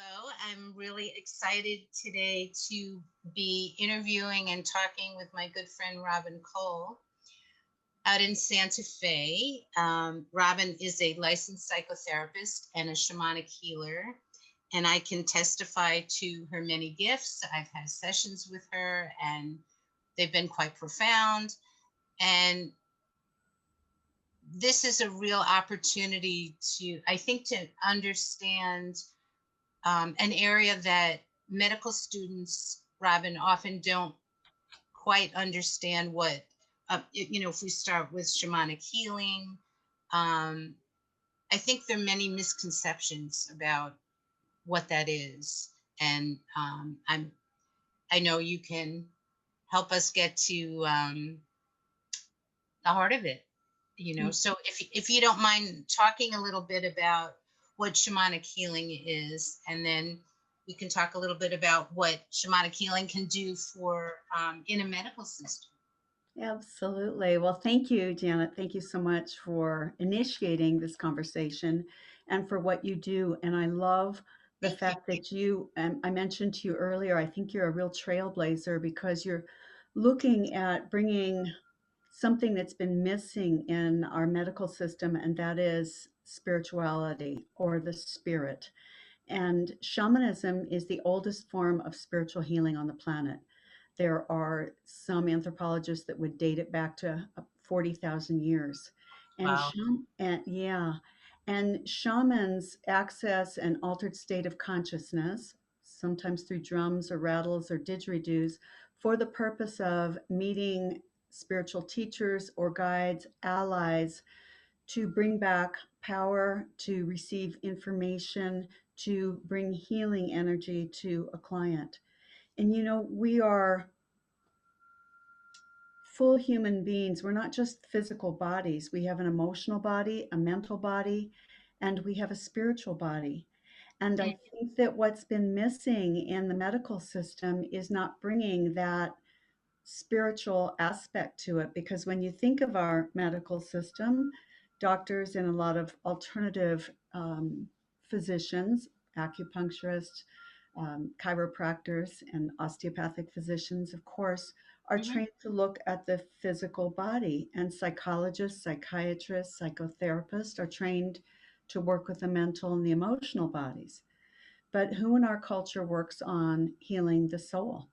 Hello, I'm really excited today to be interviewing and talking with my good friend Robin Cole out in Santa Fe. Robin is a licensed psychotherapist and a shamanic healer, and I can testify to her many gifts. I've had sessions with her, and they've been quite profound. And this is a real opportunity I think, to understand an area that medical students, Robin, often don't quite understand if we start with shamanic healing, um, I think there are many misconceptions about what that is. And I know you can help us get to the heart of it. So if you don't mind talking a little bit about what shamanic healing is, and then we can talk a little bit about what shamanic healing can do for in a medical system. Absolutely. Well, thank you, Janet. Thank you so much for initiating this conversation and for what you do. And I love the Thank you. fact that I mentioned to you earlier, I think you're a real trailblazer because you're looking at bringing something that's been missing in our medical system, and that is spirituality or the spirit. And shamanism is the oldest form of spiritual healing on the planet. There are some anthropologists that would date it back to 40,000 years. And, Wow. yeah, and shamans access an altered state of consciousness, sometimes through drums or rattles or didgeridoos, for the purpose of meeting spiritual teachers or guides, allies, to bring back power, to receive information, to bring healing energy to a client. And we are full human beings. We're not just physical bodies. We have an emotional body, a mental body, and we have a spiritual body. And I think that what's been missing in the medical system is not bringing that spiritual aspect to it. Because when you think of our medical system, doctors and a lot of alternative physicians, acupuncturists, chiropractors, and osteopathic physicians, of course, are Mhm. trained to look at the physical body. And psychologists, psychiatrists, psychotherapists are trained to work with the mental and the emotional bodies. But who in our culture works on healing the soul?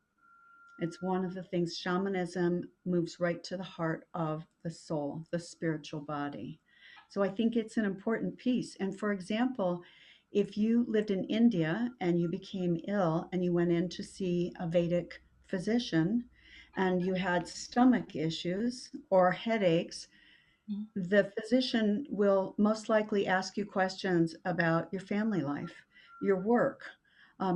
It's one of the things shamanism moves right to the heart of the soul, the spiritual body. So I think it's an important piece. And for example, if you lived in India and you became ill and you went in to see a Vedic physician and you had stomach issues or headaches, Mhm. the physician will most likely ask you questions about your family life, your work,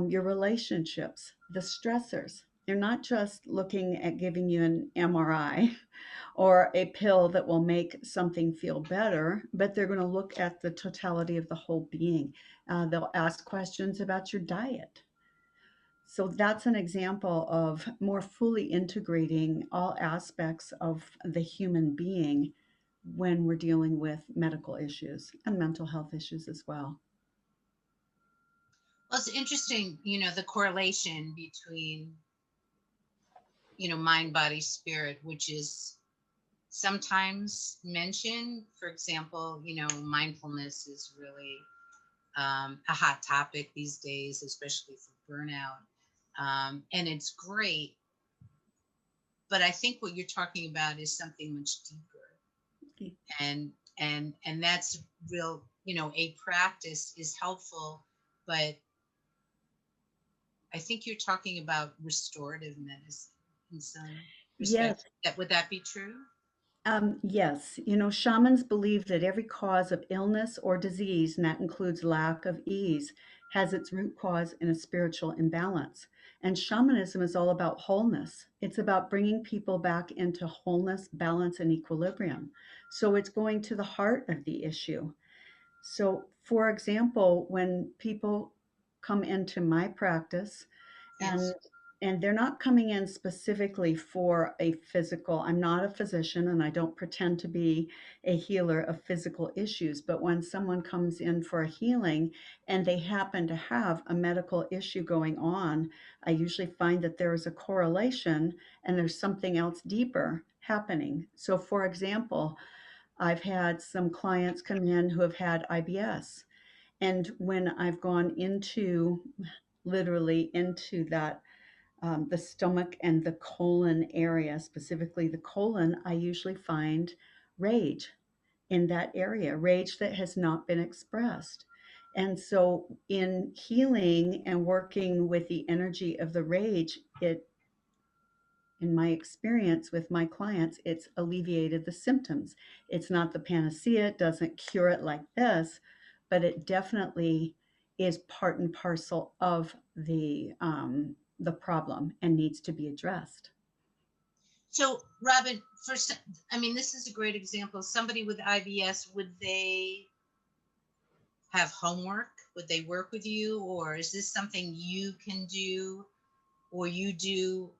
your relationships, the stressors. They're not just looking at giving you an MRI or a pill that will make something feel better, but they're going to look at the totality of the whole being. They'll ask questions about your diet. So that's an example of more fully integrating all aspects of the human being when we're dealing with medical issues and mental health issues as well. Well, it's interesting, the correlation between, mind, body, spirit, which is sometimes mentioned. For example, mindfulness is really a hot topic these days, especially for burnout. And it's great, but I think what you're talking about is something much deeper. And that's real, a practice is helpful, but I think you're talking about restorative medicine in some respect. Yes, That would that be true? yes. Shamans believe that every cause of illness or disease, and that includes lack of ease, has its root cause in a spiritual imbalance. And shamanism is all about wholeness. It's about bringing people back into wholeness, balance, and equilibrium. So it's going to the heart of the issue. So, for example, when people come into my practice and Yes. and they're not coming in specifically for a physical. I'm not a physician and I don't pretend to be a healer of physical issues, but when someone comes in for a healing and they happen to have a medical issue going on, I usually find that there is a correlation and there's something else deeper happening. So, for example, I've had some clients come in who have had IBS. And when I've gone into literally into that the stomach and the colon area, specifically the colon, I usually find rage in that area, rage that has not been expressed. And so, in healing and working with the energy of the rage, in my experience with my clients, it's alleviated the symptoms. It's not the panacea, it doesn't cure it like this, but it definitely is part and parcel of the problem and needs to be addressed. So, Robin, I mean, this is a great example. Somebody with IBS, would they have homework? Would they work with you, or is this something you can do, or you do,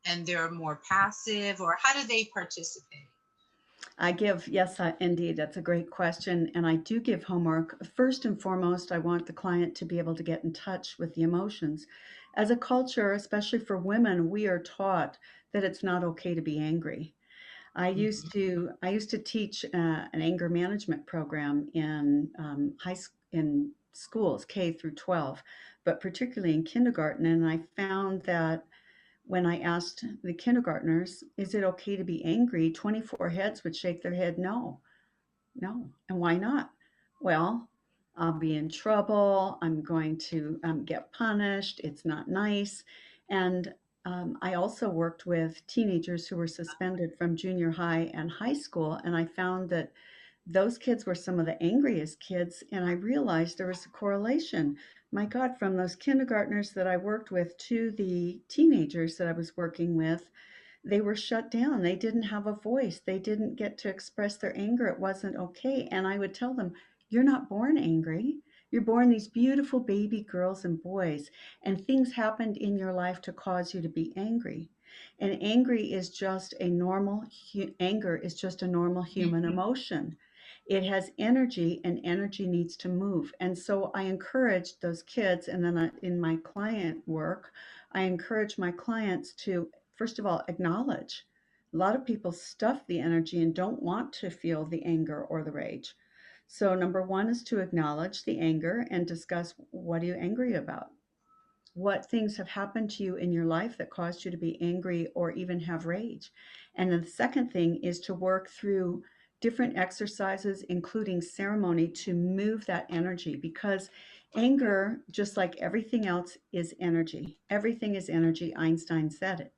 and they're more passive, or how do they participate? I give, yes, indeed, that's a great question. And I do give homework. First and foremost, I want the client to be able to get in touch with the emotions. As a culture, especially for women, we are taught that it's not okay to be angry. Mhm. I used to teach an anger management program in in schools K through 12, but particularly in kindergarten. And I found that when I asked the kindergartners, "Is it okay to be angry?" 24 heads would shake their head, "No, no." And why not? Well, I'll be in trouble. I'm going to get punished. It's not nice. And I also worked with teenagers who were suspended from junior high and high school. And I found that those kids were some of the angriest kids. And I realized there was a correlation. My God, from those kindergartners that I worked with to the teenagers that I was working with, they were shut down. They didn't have a voice. They didn't get to express their anger. It wasn't okay. And I would tell them, "You're not born angry. You're born these beautiful baby girls and boys, and things happened in your life to cause you to be angry. And anger is just a normal human Mhm. emotion. It has energy, and energy needs to move." And so I encourage those kids, and then in my client work, I encourage my clients to, first of all, acknowledge. A lot of people stuff the energy and don't want to feel the anger or the rage. So, number one is to acknowledge the anger and discuss, what are you angry about? What things have happened to you in your life that caused you to be angry or even have rage? And then the second thing is to work through different exercises, including ceremony, to move that energy, because anger, just like everything else, is energy. Everything is energy. Einstein said it.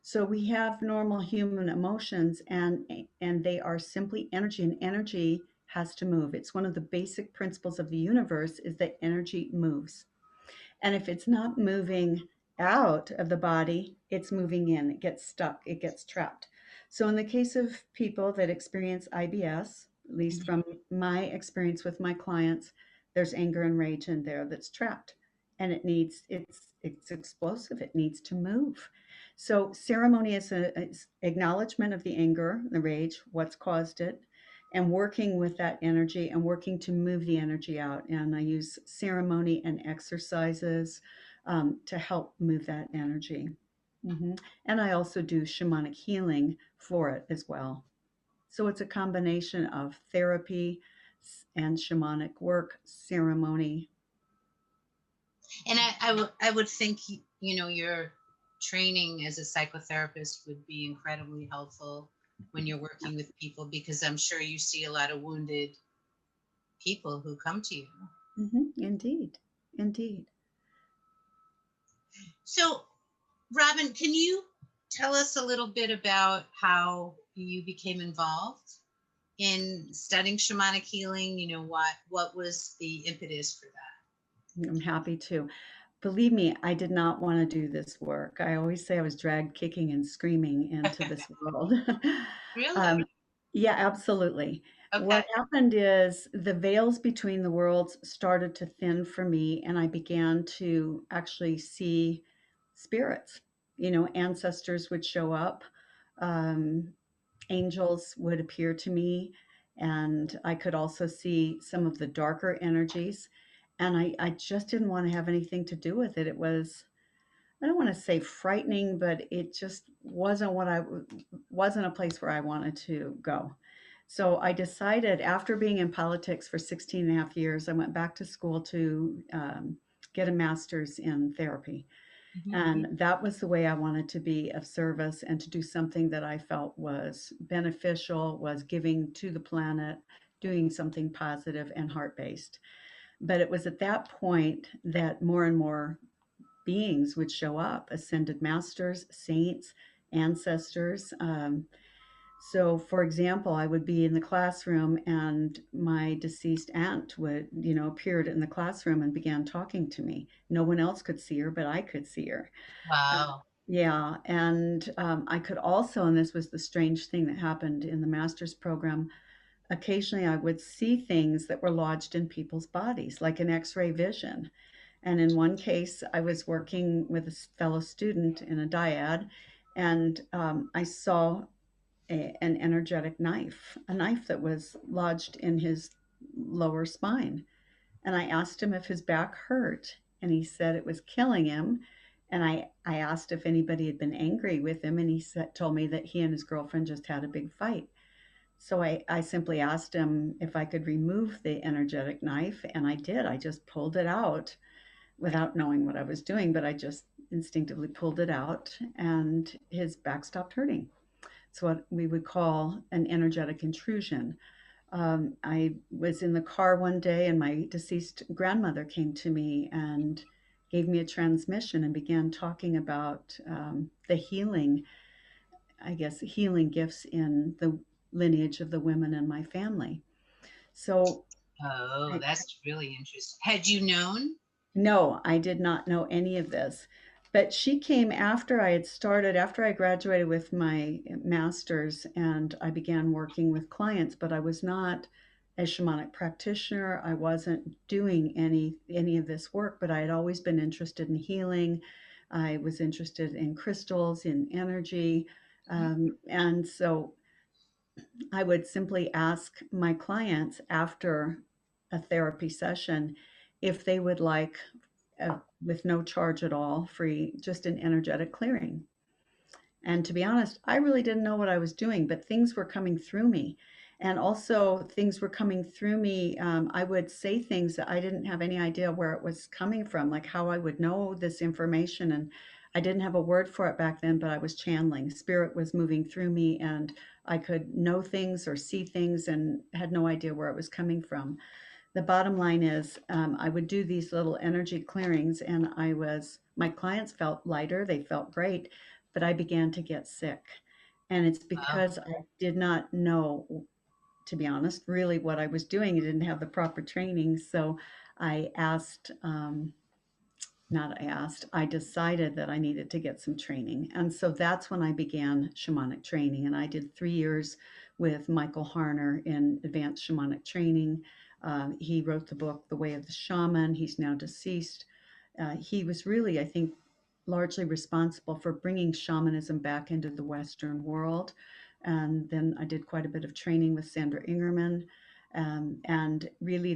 So we have normal human emotions, and they are simply energy, and energy has to move. It's one of the basic principles of the universe, is that energy moves. And if it's not moving out of the body, it's moving in. It gets stuck, it gets trapped. So, in the case of people that experience IBS, at least from Mhm. my experience with my clients, there's anger and rage in there that's trapped. And it's explosive. It needs to move. So ceremony is an acknowledgement of the anger, the rage, what's caused it, and working with that energy and working to move the energy out. And I use ceremony and exercises to help move that energy. And I also do shamanic healing for it as well. So it's a combination of therapy and shamanic work, ceremony. And I would think, your training as a psychotherapist would be incredibly helpful when you're Yeah. working with people, because I'm sure you see a lot of wounded people who come to you. Indeed. Indeed. So, Robin, can you tell us a little bit about how you became involved in studying shamanic healing? What was the impetus for that? I'm happy to. Believe me, I did not want to do this work. I always say I was dragged kicking and screaming into this world. Really? um, yeah, absolutely. Okay. What happened is the veils between the worlds started to thin for me, and I began to actually see spirits. You know, ancestors would show up, um, angels would appear to me, and I could also see some of the darker energies. And I just didn't want to have anything to do with it. It was, I don't want to say frightening, but it just wasn't wasn't a place where I wanted to go. So I decided after being in politics for 16 and a half years, I went back to school to get a master's in therapy. Mhm. And that was the way I wanted to be of service and to do something that I felt was beneficial, was giving to the planet, doing something positive and heart based. But it was at that point that more and more beings would show up, ascended masters, saints, ancestors. So, for example, I would be in the classroom and my deceased aunt would, appeared in the classroom and began talking to me. No one else could see her, but I could see her. Uh, Wow. yeah, and I could also, and this was the strange thing that happened in the master's program, occasionally I would see things that were lodged in people's bodies, like an x ray vision. And in one case, I was working with a fellow student in a dyad, and I saw an energetic knife, a knife that was lodged in his lower spine. And I asked him if his back hurt, and he said it was killing him. And I asked if anybody had been angry with him, and told me that he and his girlfriend just had a big fight. So I simply asked him if I could remove the energetic knife, and I did. I just pulled it out without knowing what I was doing, but I just instinctively pulled it out, and his back stopped hurting. It's what we would call an energetic intrusion. I was in the car one day, and my deceased grandmother came to me and gave me a transmission and began talking about the healing, I guess, healing gifts in the lineage of the women in my family. So Oh, I, that's really interesting. Had you known? No, I did not know any of this. But she came after I had started, after I graduated with my master's, and I began working with clients, but I was not a shamanic practitioner. I wasn't doing any of this work, but I had always been interested in healing. I was interested in crystals, in energy. And so I would simply ask my clients after a therapy session if they would like, with no charge at all, free, just an energetic clearing. And to be honest, I really didn't know what I was doing, but things were coming through me. And also, things were coming through me. I would say things that I didn't have any idea where it was coming from, like how I would know this information. And I didn't have a word for it back then, but I was channeling. Spirit was moving through me, and I could know things or see things and had no idea where it was coming from. The bottom line is, I would do these little energy clearings, and my clients felt lighter, they felt great, but I began to get sick. And it's Wow. because I did not know, to be honest, really what I was doing. I didn't have the proper training. So I asked, not I asked, I decided that I needed to get some training. And so that's when I began shamanic training. And I did 3 years with Michael Harner in advanced shamanic training. He wrote the book, The Way of the Shaman. He's now deceased. He was really, I think, largely responsible for bringing shamanism back into the Western world. And then I did quite a bit of training with Sandra Ingerman. And really,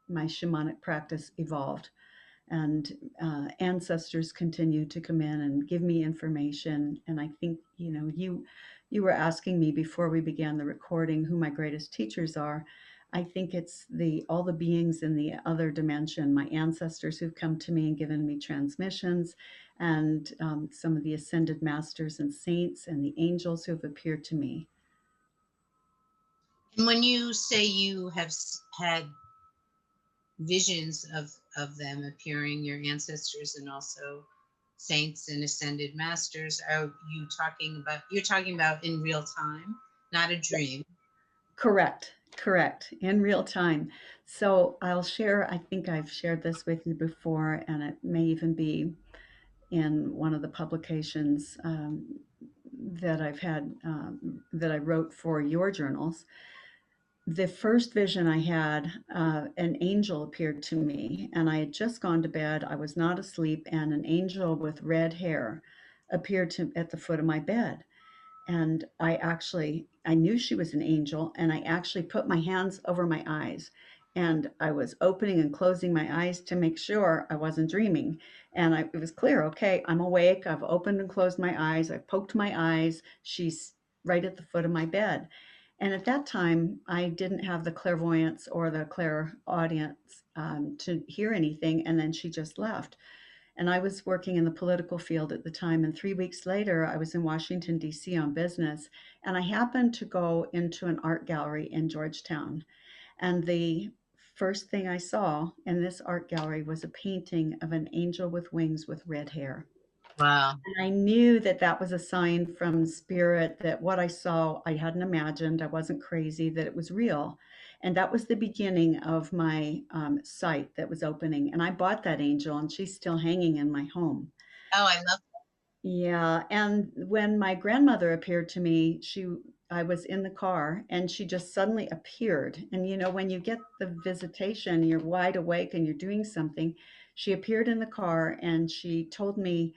my shamanic practice evolved, and ancestors continue to come in and give me information. And I think, you were asking me before we began the recording who my greatest teachers are. I think it's the all the beings in the other dimension, my ancestors who've come to me and given me transmissions, and some of the ascended masters and saints and the angels who've appeared to me. And when you say you have had visions of them appearing, your ancestors and also saints and ascended masters, are you talking about, you're talking about in real time, not a dream? Correct, correct, in real time. So I'll share, I think I've shared this with you before, and it may even be in one of the publications that I've had that I wrote for your journals. The first vision I had, an angel appeared to me, and I had just gone to bed. I was not asleep, and an angel with red hair appeared to at the foot of my bed. And I knew she was an angel, and I actually put my hands over my eyes, and I was opening and closing my eyes to make sure I wasn't dreaming. And it was clear, okay, I'm awake. I've opened and closed my eyes. I've poked my eyes. She's right at the foot of my bed. And at that time, I didn't have the clairvoyance or the clairaudience to hear anything. And then she just left. And I was working in the political field at the time. And 3 weeks later, I was in Washington, D.C. on business. And I happened to go into an art gallery in Georgetown. And the first thing I saw in this art gallery was a painting of an angel with wings with red hair. Wow. And I knew that that was a sign from spirit that what I saw, I hadn't imagined, I wasn't crazy, that it was real. And that was the beginning of my site that was opening. And I bought that angel, and she's still hanging in my home. Oh, I love. Yeah, and when my grandmother appeared to me, I was in the car and she just suddenly appeared. And when you get the visitation, you're wide awake and you're doing something. She appeared in the car and she told me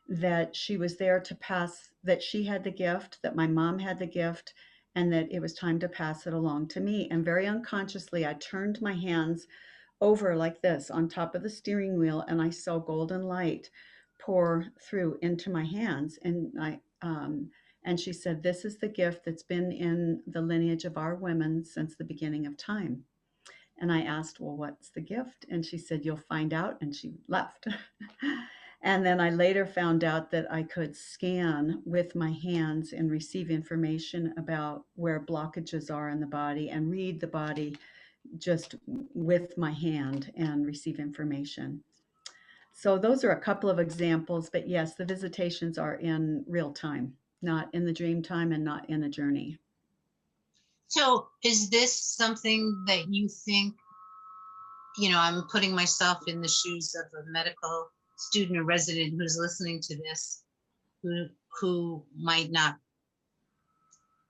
that she was there to pass, that she had the gift, that my mom had the gift, and that it was time to pass it along to me. And very unconsciously, I turned my hands over like this on top of the steering wheel, and I saw golden light pour through into my hands. And she said, "This is the gift that's been in the lineage of our women since the beginning of time." And I asked, "Well, what's the gift?" And she said, "You'll find out." And she left. And then I later found out that I could scan with my hands and receive information about where blockages are in the body and read the body just with my hand and receive information. So those are a couple of examples, but yes, the visitations are in real time, not in the dream time and not in a journey. So is this something that you think, I'm putting myself in the shoes of a medical student or resident who's listening to this, who might not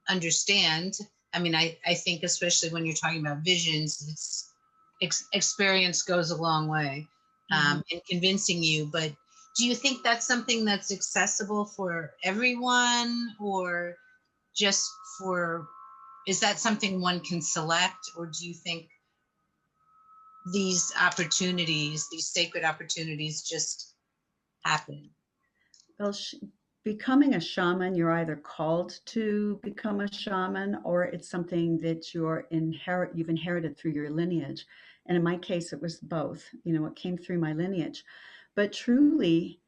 understand. I mean, I think especially when you're talking about visions, experience goes a long way Mhm. in convincing you. But do you think that's something that's accessible for everyone, or just for, is that something one can select, or do you think these opportunities, these sacred opportunities, just happen? Well, becoming a shaman, you're either called to become a shaman or it's something that you've inherited through your lineage. And in my case, it was both. It came through my lineage. But truly,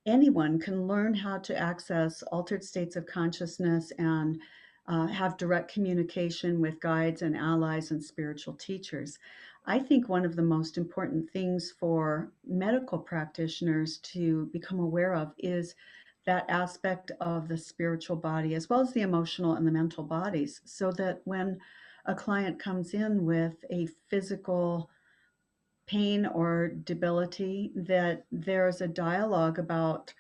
anyone can learn how to access altered states of consciousness and have direct communication with guides and allies and spiritual teachers. I think one of the most important things for medical practitioners to become aware of is that aspect of the spiritual body as well as the emotional and the mental bodies, so that when a client comes in with a physical pain or debility, that there's a dialogue about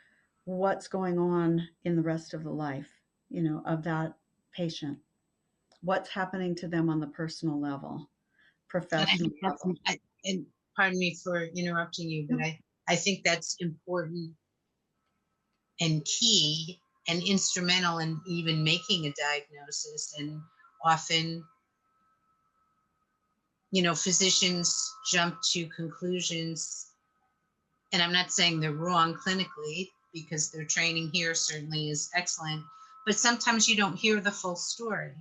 what's going on in the rest of the life, of that patient. What's happening to them on the personal level, And I professional think that's, level. and pardon me for interrupting you, but I think that's important and key and instrumental in even making a diagnosis. And often, physicians jump to conclusions, and I'm not saying they're wrong clinically, because their training here certainly is excellent, but sometimes you don't hear the full story.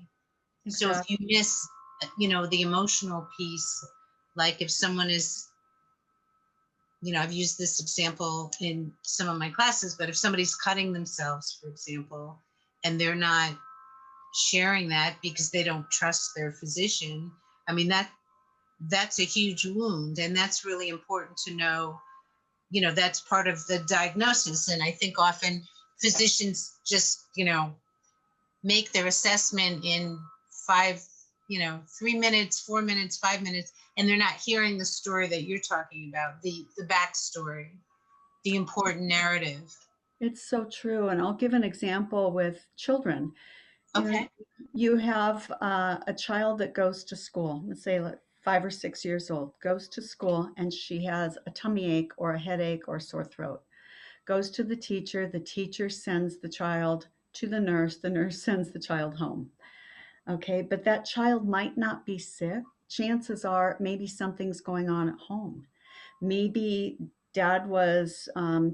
So if you Exactly. miss, the emotional piece, like if someone is, I've used this example in some of my classes, but if somebody's cutting themselves, for example, and they're not sharing that because they don't trust their physician, I mean, that's a huge wound. And that's really important to know, that's part of the diagnosis. And I think often physicians just, make their assessment in 3 minutes, 4 minutes, 5 minutes, and they're not hearing the story that you're talking about, the backstory, the important narrative. It's so true. And I'll give an example with children. You know, Okay. you have a child that goes to school, let's say like 5 or 6 years old, goes to school and she has a tummy ache or a headache or a sore throat. Goes to the teacher sends the child to the nurse sends the child home. Okay, but that child might not be sick. Chances are maybe something's going on at home. Maybe dad was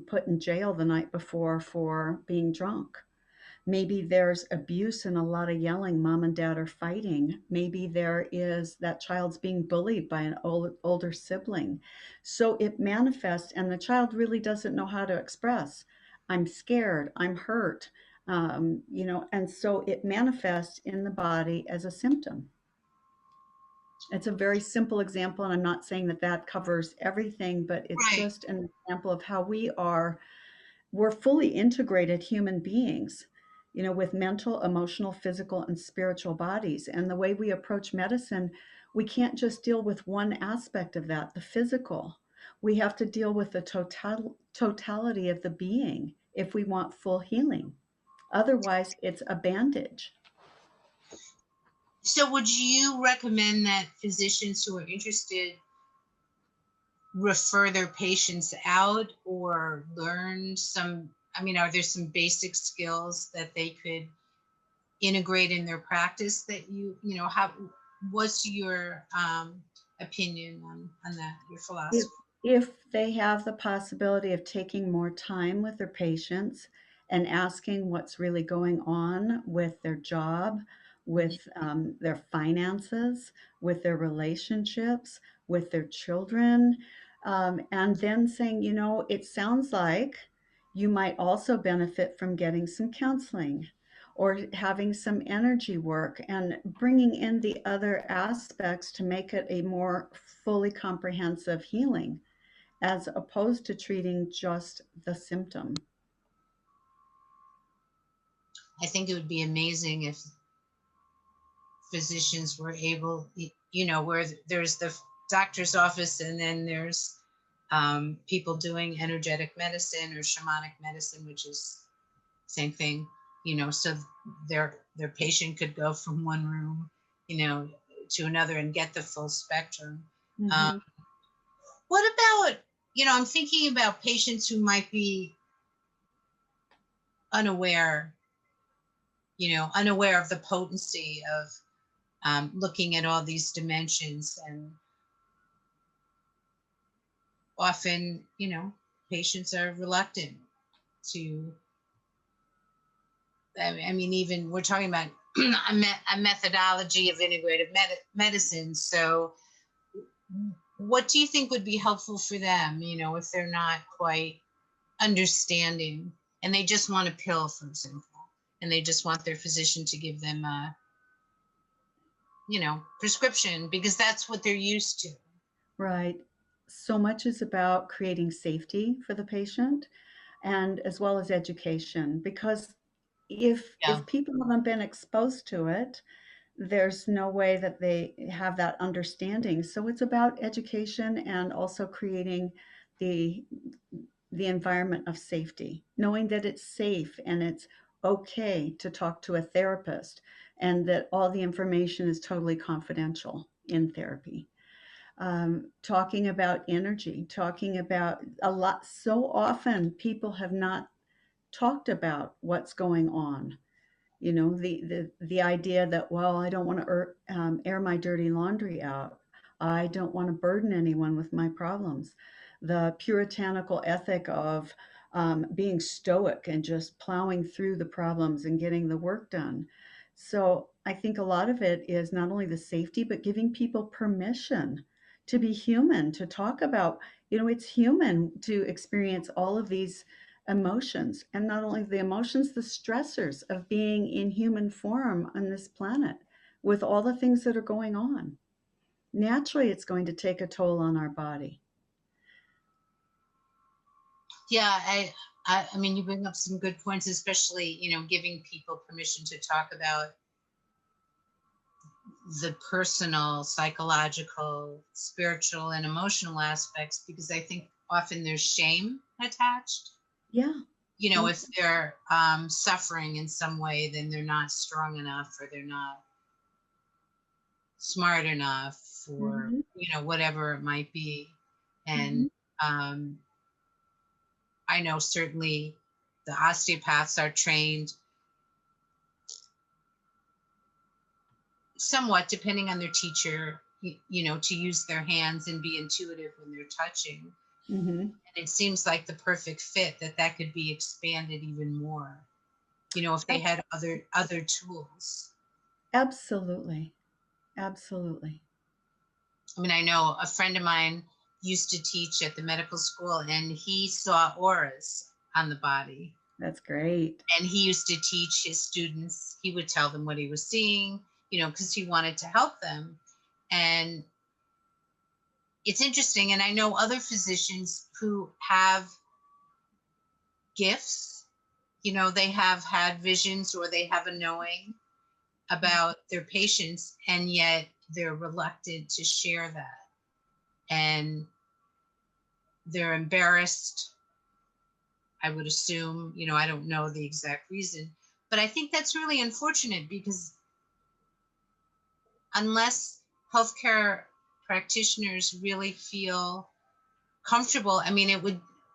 put in jail the night before for being drunk. Maybe there's abuse and a lot of yelling. Mom and dad are fighting. Maybe there is that child's being bullied by an older sibling. So it manifests, and the child really doesn't know how to express. I'm scared. I'm hurt. And so it manifests in the body as a symptom. It's a very simple example, and I'm not saying that that covers everything, but it's Right. just an example of how we're fully integrated human beings, with mental, emotional, physical, and spiritual bodies. And the way we approach medicine, we can't just deal with one aspect of that, the physical. We have to deal with the totality of the being if we want full healing. Otherwise, it's a bandage. So would you recommend that physicians who are interested refer their patients out or learn some, I mean, are there some basic skills that they could integrate in their practice that how, what's your opinion on that, your If philosophy? if they have the possibility of taking more time with their patients and asking what's really going on with their job, with their finances, with their relationships, with their children, and then saying, it sounds like you might also benefit from getting some counseling or having some energy work and bringing in the other aspects to make it a more fully comprehensive healing as opposed to treating just the symptom. I think it would be amazing if physicians were able, where there's the doctor's office and then there's people doing energetic medicine or shamanic medicine, which is same thing, so their patient could go from one room, to another and get the full spectrum. Um, Mm-hmm. what about, I'm thinking about patients who might be unaware, unaware of the potency of looking at all these dimensions. And often, patients are reluctant to, I mean, even we're talking about a methodology of integrative medicine. So what do you think would be helpful for them, if they're not quite understanding and they just want a pill, for example, and they just want their physician to give them a, prescription because that's what they're used to. Right. So much is about creating safety for the patient and as well as education because Yeah. if people haven't been exposed to it, there's no way that they have that understanding. So it's about education and also creating the the environment of safety, knowing that it's safe and it's okay to talk to a therapist and that all the information is totally confidential in therapy. Talking about energy, talking about a lot. So often people have not talked about what's going on. The idea that, well, I don't want to air my dirty laundry out. I don't want to burden anyone with my problems. The puritanical ethic of being stoic and just plowing through the problems and getting the work done. So I think a lot of it is not only the safety, but giving people permission to be human, to talk about, it's human to experience all of these emotions, and not only the emotions, the stressors of being in human form on this planet with all the things that are going on. Naturally, it's going to take a toll on our body. Yeah, I mean, you bring up some good points, especially, giving people permission to talk about the personal, psychological, spiritual, and emotional aspects, because I think often there's shame attached, Yeah, Mhm. if they're suffering in some way, then they're not strong enough or they're not smart enough or, Mhm. whatever it might be. And Mhm. um, I know certainly the osteopaths are trained somewhat, depending on their teacher, to use their hands and be intuitive when they're touching. Mhm. And it seems like the perfect fit that could be expanded even more, if they Ab- had other tools. Absolutely. Absolutely. I mean, I know a friend of mine used to teach at the medical school and he saw auras on the body. That's great. And he used to teach his students, he would tell them what he was seeing, because he wanted to help them. And it's interesting. And I know other physicians who have gifts, they have had visions or they have a knowing about their patients, and yet they're reluctant to share that. And they're embarrassed, I would assume. I don't know the exact reason, but I think that's really unfortunate because unless healthcare practitioners really feel comfortable, I mean,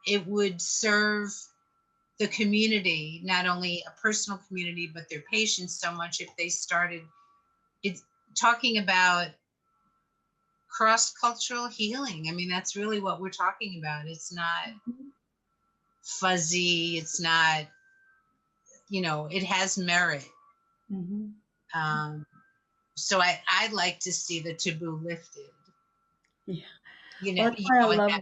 it would serve the community, not only a personal community, but their patients so much if they started it's talking about cross-cultural healing. I mean, that's really what we're talking about. It's not Mhm. fuzzy. It's not, it has merit. Mhm. Um, so I'd like to see the taboo lifted. Yeah. Well, that's why I And love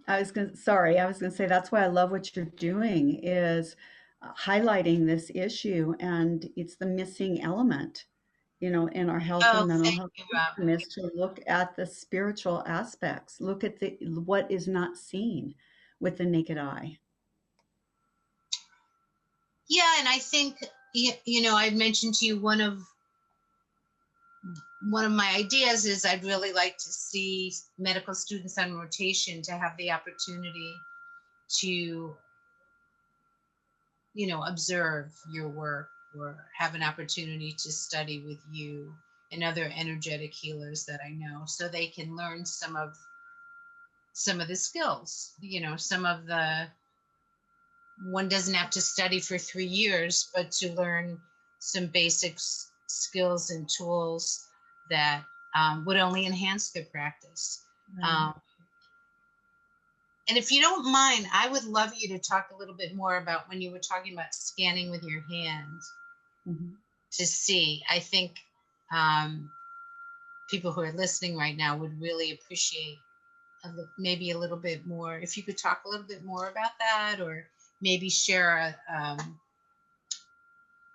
I was gonna say that's why I love what you're doing is highlighting this issue, and it's the missing element, in our health oh, and mental thank health you, system is to look at the spiritual aspects, look at what is not seen with the naked eye. yeah, and I think I mentioned to you one of my ideas is I'd really like to see medical students on rotation to have the opportunity to observe your work or have an opportunity to study with you and other energetic healers that I know so they can learn some of the skills, some of the one doesn't have to study for 3 years, but to learn some basic skills and tools that would only enhance their practice. Right. Um, and if you don't mind, I would love you to talk a little bit more about when you were talking about scanning with your hands Mhm. to see. I think um, people who are listening right now would really appreciate maybe a little bit more. If you could talk a little bit more about that, or maybe share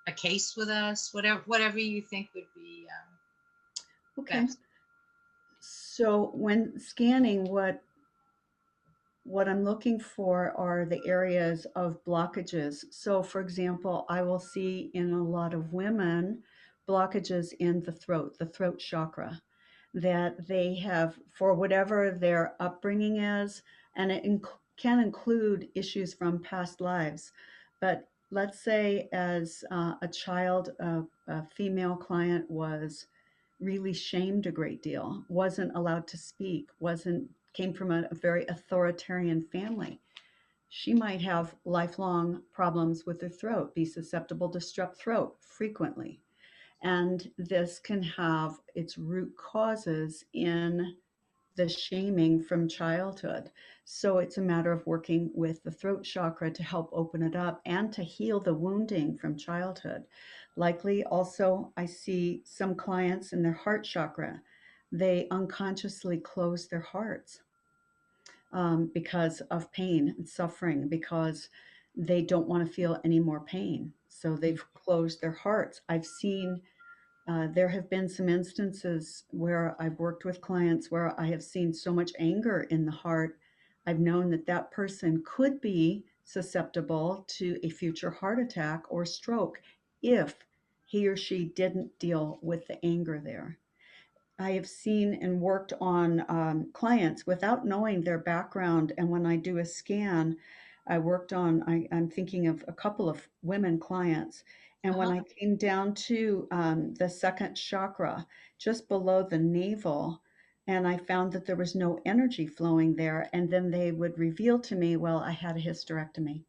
a case with us, whatever you think would be Okay. best. So when scanning, what I'm looking for are the areas of blockages. So, for example, I will see in a lot of women blockages in the throat chakra, that they have, for whatever their upbringing is, and it can include issues from past lives. But let's say, as a child, a female client was really shamed a great deal, wasn't allowed to speak, wasn't came from a very authoritarian family. She might have lifelong problems with her throat, be susceptible to strep throat frequently. And this can have its root causes in the shaming from childhood. So it's a matter of working with the throat chakra to help open it up and to heal the wounding from childhood. Likely also, I see some clients in their heart chakra, they unconsciously close their hearts because of pain and suffering, because they don't want to feel any more pain. So they've closed their hearts. There have been some instances where I've worked with clients where I have seen so much anger in the heart. I've known that that person could be susceptible to a future heart attack or stroke if he or she didn't deal with the anger there. I have seen and worked on clients without knowing their background. And when I do a scan, I worked on, I'm thinking of a couple of women clients. And when Uh-huh. I came down to the second chakra, just below the navel, and I found that there was no energy flowing there. And then they would reveal to me, well, I had a hysterectomy.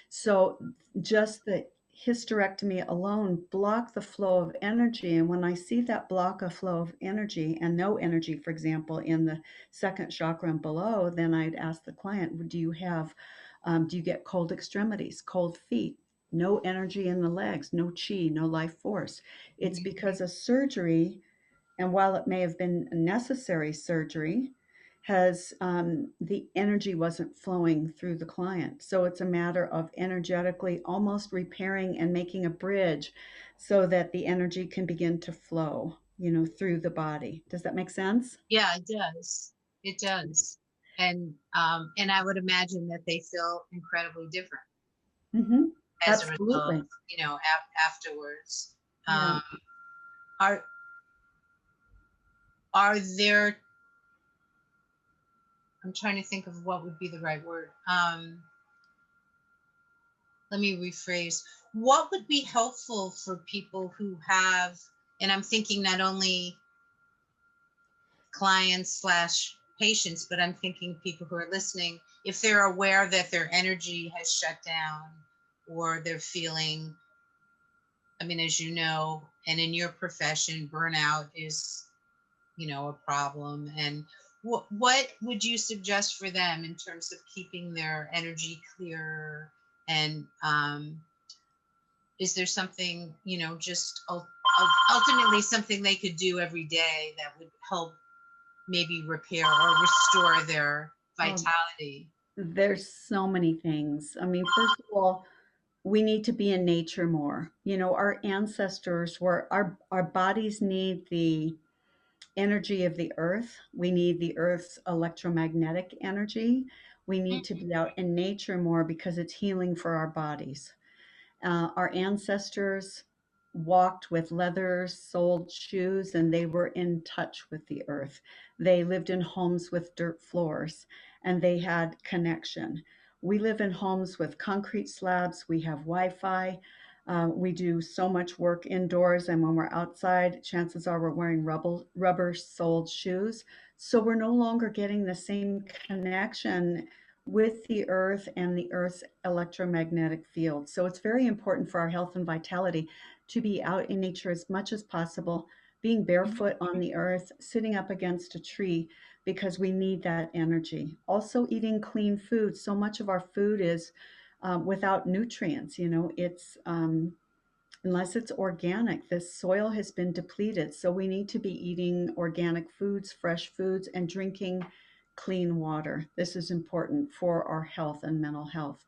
So just the hysterectomy alone blocked the flow of energy. And when I see that block of flow of energy and no energy, for example, in the second chakra and below, then I'd ask the client, do you get cold extremities, cold feet? No energy in the legs, no chi, no life force. It's Mhm. because a surgery, and while it may have been a necessary surgery, has the energy wasn't flowing through the client. So it's a matter of energetically almost repairing and making a bridge so that the energy can begin to flow, through the body. Does that make sense? Yeah, it does. It does. And I would imagine that they feel incredibly different Mm-hmm. as a result, Absolutely. afterwards. Yeah. Um, are are there, I'm trying to think of what would be the right word. Let me rephrase. What would be helpful for people who have, and I'm thinking not only clients slash patients, but I'm thinking people who are listening, if they're aware that their energy has shut down or they're feeling, I mean, as you know, and in your profession, burnout is, a problem. And what would you suggest for them in terms of keeping their energy clear? And is there something, just ultimately something they could do every day that would help maybe repair or restore their Oh, vitality? there's so many things. I mean, first of all, we need to be in nature more. Our ancestors were our bodies need the energy of the earth. We need the earth's electromagnetic energy. We need to be out in nature more because it's healing for our bodies. Our ancestors walked with leather soled shoes and they were in touch with the earth. They lived in homes with dirt floors and they had connection. We live in homes with concrete slabs, we have Wi Fi. We do so much work indoors, and when we're outside, chances are we're wearing rubber soled shoes. So we're no longer getting the same connection with the earth and the earth's electromagnetic field. So it's very important for our health and vitality to be out in nature as much as possible, being barefoot on the earth, sitting up against a tree, because we need that energy. Also, eating clean food. So much of our food is without nutrients. It's unless it's organic, this soil has been depleted. So we need to be eating organic foods, fresh foods, and drinking clean water. This is important for our health and mental health.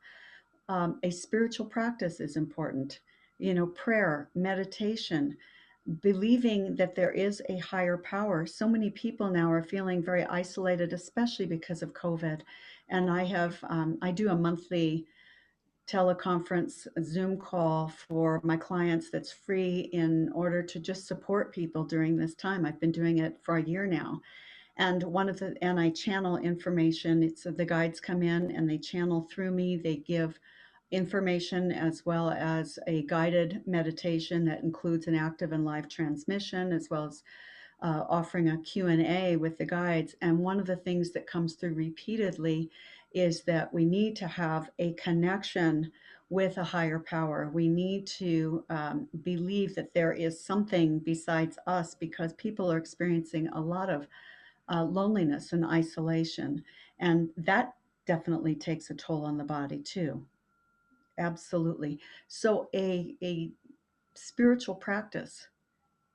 A spiritual practice is important. Prayer, meditation, believing that there is a higher power. So many people now are feeling very isolated, especially because of COVID. And I do a monthly teleconference Zoom call for my clients that's free in order to just support people during this time. I've been doing it for a year now. And I channel information. It's the guides come in and they channel through me. They give information as well as a guided meditation that includes an active and live transmission, as well as offering a Q&A with the guides. And one of the things that comes through repeatedly is that we need to have a connection with a higher power. We need to believe that there is something besides us, because people are experiencing a lot of loneliness and isolation. And that definitely takes a toll on the body too. Absolutely. So a spiritual practice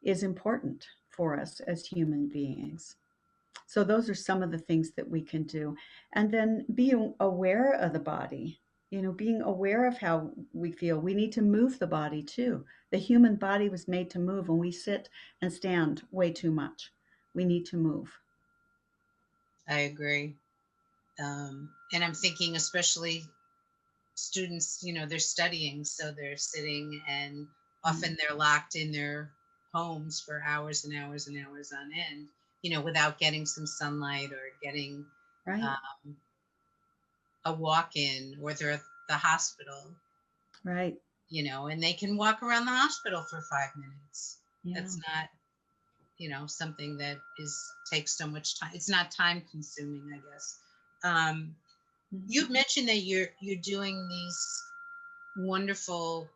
is important for us as human beings. So those are some of the things that we can do. And then being aware of the body, being aware of how we feel. We need to move the body too. The human body was made to move, and we sit and stand way too much. We need to move. I agree. And I'm thinking, especially students, they're studying, so they're sitting and Mm. often they're locked in their homes for hours and hours and hours on end, without getting some sunlight or getting Right? um, a walk-in or they're at the hospital, Right. and they can walk around the hospital for 5 minutes. Yeah. That's not, something that takes so much time. It's not time consuming, I guess. Um, Mhm. you mentioned that you're doing these wonderful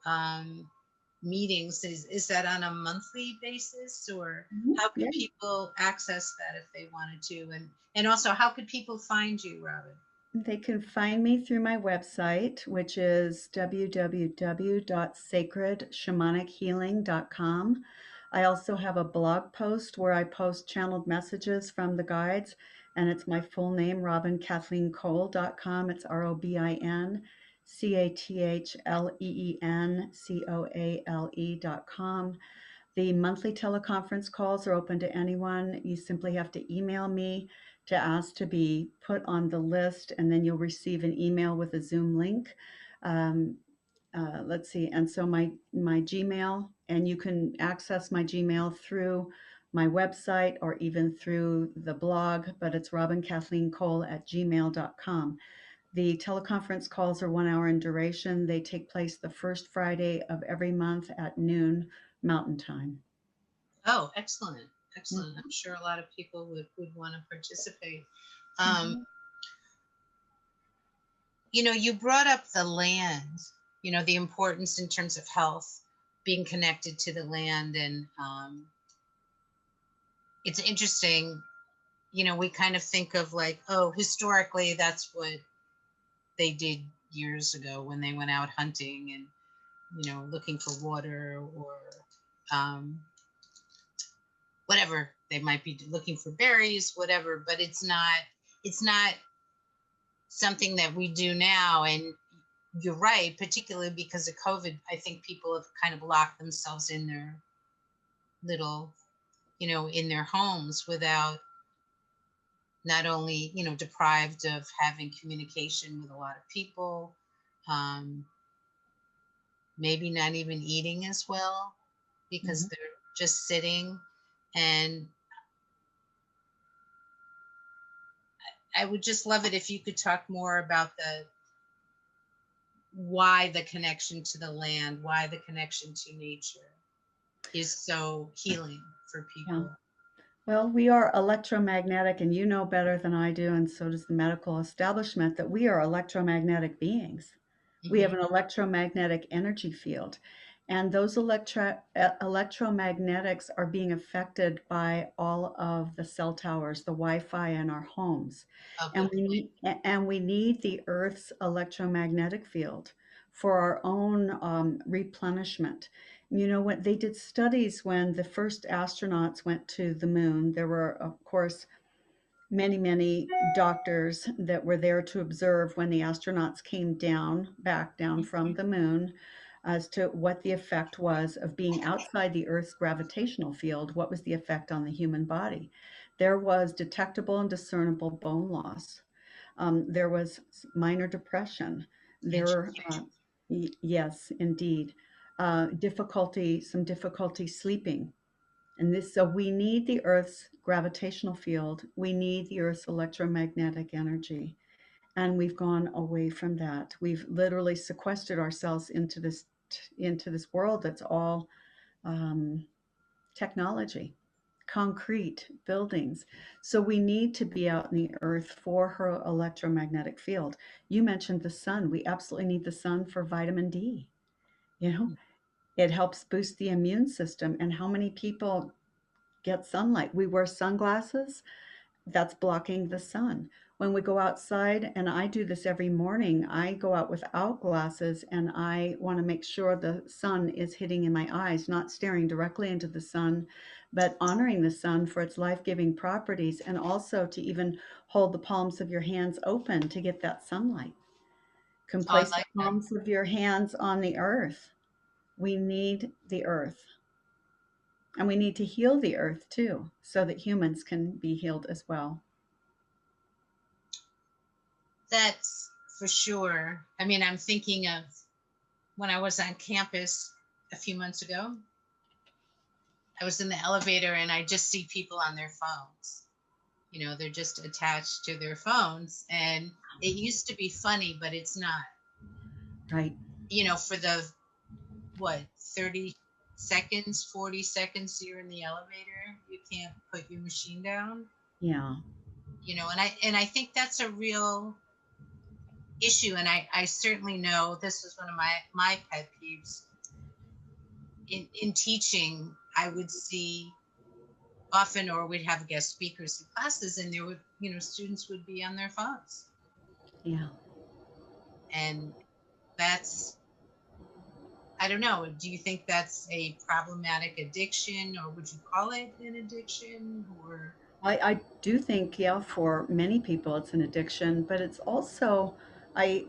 meetings. Is that on a monthly basis, or Mhm. how could Yeah. people access that if they wanted to? And also, how could people find you, Robin? They can find me through my website, which is www.sacredshamanichealing.com. I also have a blog post where I post channeled messages from the guides, and it's my full name, robinCathleenCoale.com. It's RobinCathleenCoale.com. The monthly teleconference calls are open to anyone. You simply have to email me to ask to be put on the list, and then you'll receive an email with a Zoom link. Um, let's see, and so my Gmail, and you can access my Gmail through my website or even through the blog, but it's robinCathleenCoale@gmail.com. The teleconference calls are 1 hour in duration. They take place the first Friday of every month at noon Mountain Time. Oh, excellent, Mm, excellent. I'm sure a lot of people would want to participate. Um, mhm, you brought up the land. The importance in terms of health, being connected to the land, and it's interesting. We kind of think of like, oh, historically, that's what they did years ago when they went out hunting and looking for water or um, whatever they might be looking for berries, whatever. But it's not something that we do now. And you're right, particularly because of COVID. I think people have kind of locked themselves in their little, in their homes without not only deprived of having communication with a lot of people, um, maybe not even eating as well because mhm. they're just sitting. And I would just love it if you could talk more about the why the connection to the land, why the connection to nature is so healing for Yeah. people. Well, we are electromagnetic, and you know better than I do, and so does the medical establishment, that we are electromagnetic beings. We have Hmm. an electromagnetic energy field, and those electromagnetics are being affected by all of the cell towers, the Wi-Fi in our homes, Oh, and good we point. need and we need the Earth's electromagnetic field for our own replenishment. You know what? They did studies when the first astronauts went to the moon. There were, of course, many doctors that were there to observe when the astronauts came back down from the moon, as to what the effect was of being outside the Earth's gravitational field. What was the effect on the human body? There was detectable and discernible bone loss. There was minor depression. There, Interesting. yes, indeed, some difficulty sleeping. And this, so we need the Earth's gravitational field. We need the Earth's electromagnetic energy. And we've gone away from that. We've literally sequestered ourselves into this world that's all um, technology, concrete buildings. So we need to be out in the earth for her electromagnetic field. You mentioned the sun. We absolutely need the sun for vitamin D. You know, it helps boost the immune system. And how many people get sunlight? We wear sunglasses, that's blocking the sun. When we go outside, and I do this every morning, I go out without glasses and I want to make sure the sun is hitting in my eyes, not staring directly into the sun, but honoring the sun for its life giving properties, and also to even hold the palms of your hands open to get that sunlight. Can Oh, I place the like that. palms of your hands on the earth. We need the earth. And we need to heal the earth too, so that humans can be healed as well. That's for sure. I mean, I'm thinking of when I was on campus a few months ago. I was in the elevator and I just see people on their phones. They're just attached to their phones. And it used to be funny, but it's not. Right. For the what, 30 seconds, 40 seconds you're in the elevator, you can't put your machine down. Yeah. And I think that's a real issue. And I certainly know this was one of my pet peeves in teaching. I would see often, or we'd have guest speakers in classes, and there would, students would be on their phones. Yeah. And that's, I don't know, do you think that's a problematic addiction, or would you call it an addiction? Or I do think, yeah, for many people it's an addiction, but it's also, I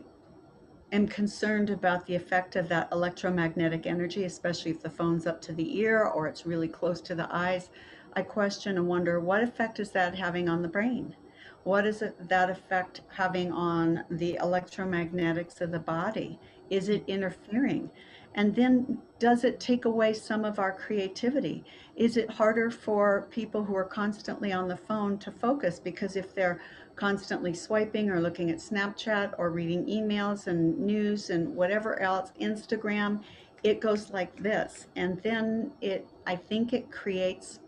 am concerned about the effect of that electromagnetic energy, especially if the phone's up to the ear or it's really close to the eyes. I question and wonder, what effect is that having on the brain? What is that effect having on the electromagnetics of the body? Is it interfering? And then does it take away some of our creativity? Is it harder for people who are constantly on the phone to focus? Because if they're constantly swiping or looking at Snapchat or reading emails and news and whatever else, Instagram, it goes like this. And then I think it creates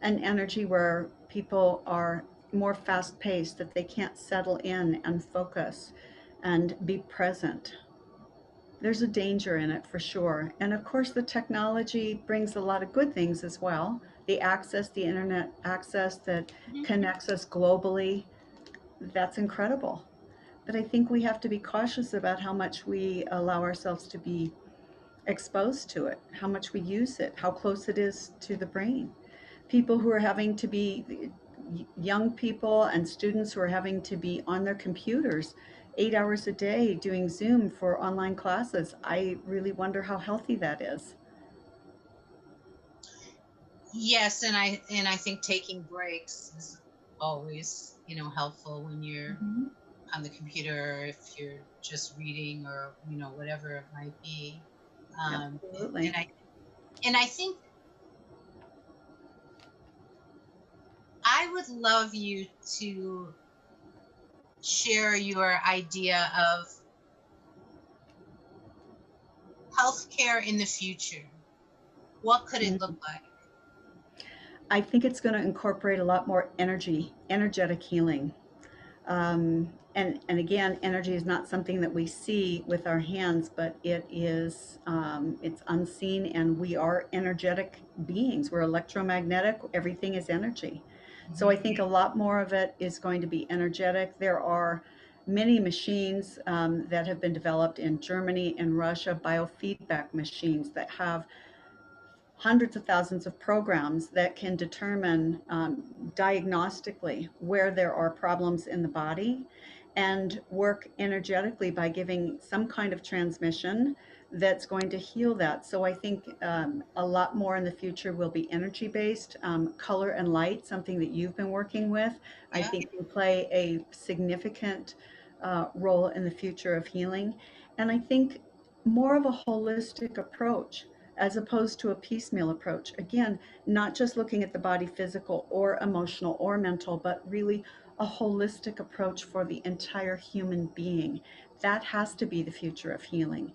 an energy where people are more fast paced, that they can't settle in and focus and be present. There's a danger in it for sure. And of course, the technology brings a lot of good things as well. The access, the internet access that Mhm. connects us globally, that's incredible. But I think we have to be cautious about how much we allow ourselves to be exposed to it, how much we use it, how close it is to the brain. People who are having to be, young people and students who are having to be on their computers 8 hours a day doing Zoom for online classes, I really wonder how healthy that is. Yes, and I think taking breaks is always, helpful when you're Mhm. on the computer, or if you're just reading, or whatever it might be. And Absolutely. I think I would love you to share your idea of healthcare in the future. What could it look like? I think it's going to incorporate a lot more energetic healing. And again, energy is not something that we see with our hands, but it's unseen, and we are energetic beings. We're electromagnetic. Everything is energy. So I Mhm. think a lot more of it is going to be energetic. There are many machines that have been developed in Germany and Russia, biofeedback machines that have hundreds of thousands of programs that can determine diagnostically where there are problems in the body and work energetically by giving some kind of transmission that's going to heal that. So I think a lot more in the future will be energy based. Color and light, something that you've been working with, I Yeah, think will play a significant role in the future of healing. And I think more of a holistic approach as opposed to a piecemeal approach. Again, not just looking at the body, physical or emotional or mental, but really a holistic approach for the entire human being. That has to be the future of healing.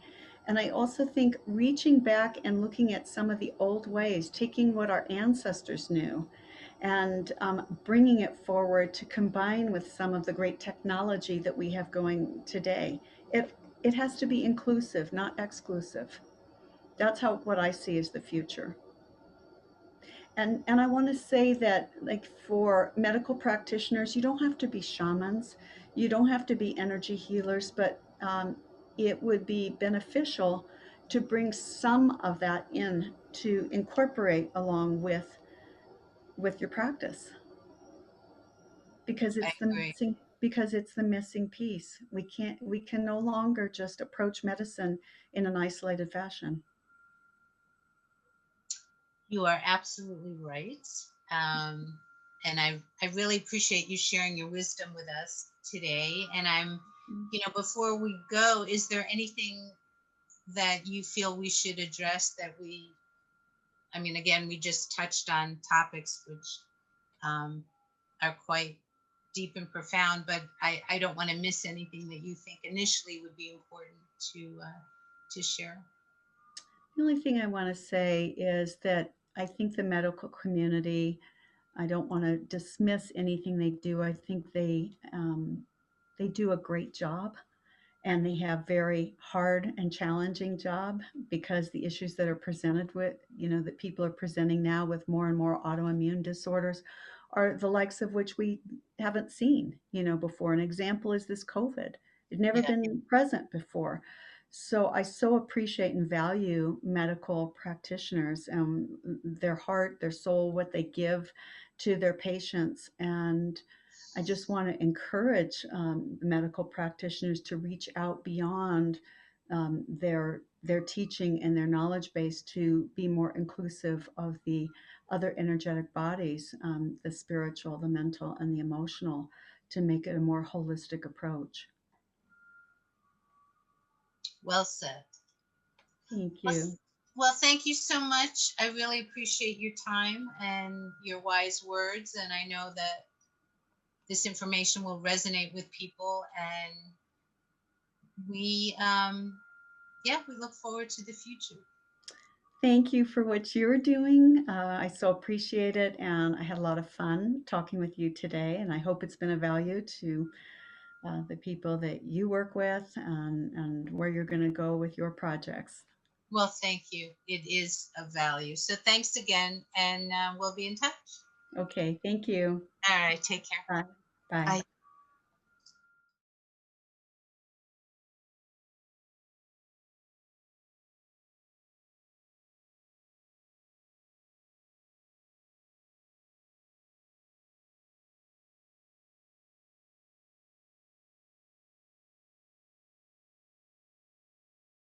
And I also think reaching back and looking at some of the old ways, taking what our ancestors knew and bringing it forward to combine with some of the great technology that we have going today. It has to be inclusive, not exclusive. That's how what I see as the future. And I want to say that, like, for medical practitioners, you don't have to be shamans, you don't have to be energy healers, but it would be beneficial to bring some of that in to incorporate along with your practice, because I it's the agree. missing piece. We can no longer just approach medicine in an isolated fashion. You are absolutely right. Um, and I really appreciate you sharing your wisdom with us today. And before we go, is there anything that you feel we should address I mean, again, we just touched on topics which um, are quite deep and profound, but I don't want to miss anything that you think initially would be important to share. The only thing I want to say is that I think the medical community, I don't want to dismiss anything they do. I think they do a great job, and they have very hard and challenging job because the issues that are presented with, that people are presenting now with more and more autoimmune disorders are the likes of which we haven't seen, before. An example is this COVID. It never Yeah. been present before. So I so appreciate and value medical practitioners and their heart, their soul, what they give to their patients. And I just want to encourage the medical practitioners to reach out beyond their teaching and their knowledge base to be more inclusive of the other energetic bodies, the spiritual, the mental, and the emotional, to make it a more holistic approach. Well said. Thank Well, you. well, thank you so much. I really appreciate your time and your wise words, and I know that this information will resonate with people. And we, yeah, we look forward to the future. Thank you for what you're doing. I so appreciate it, and I had a lot of fun talking with you today. And I hope it's been of value to the people that you work with, and where you're going to go with your projects. Well, thank you. It is of value. So thanks again, and we'll be in touch. Okay, thank you. All right, take care. Bye. Bye. Bye.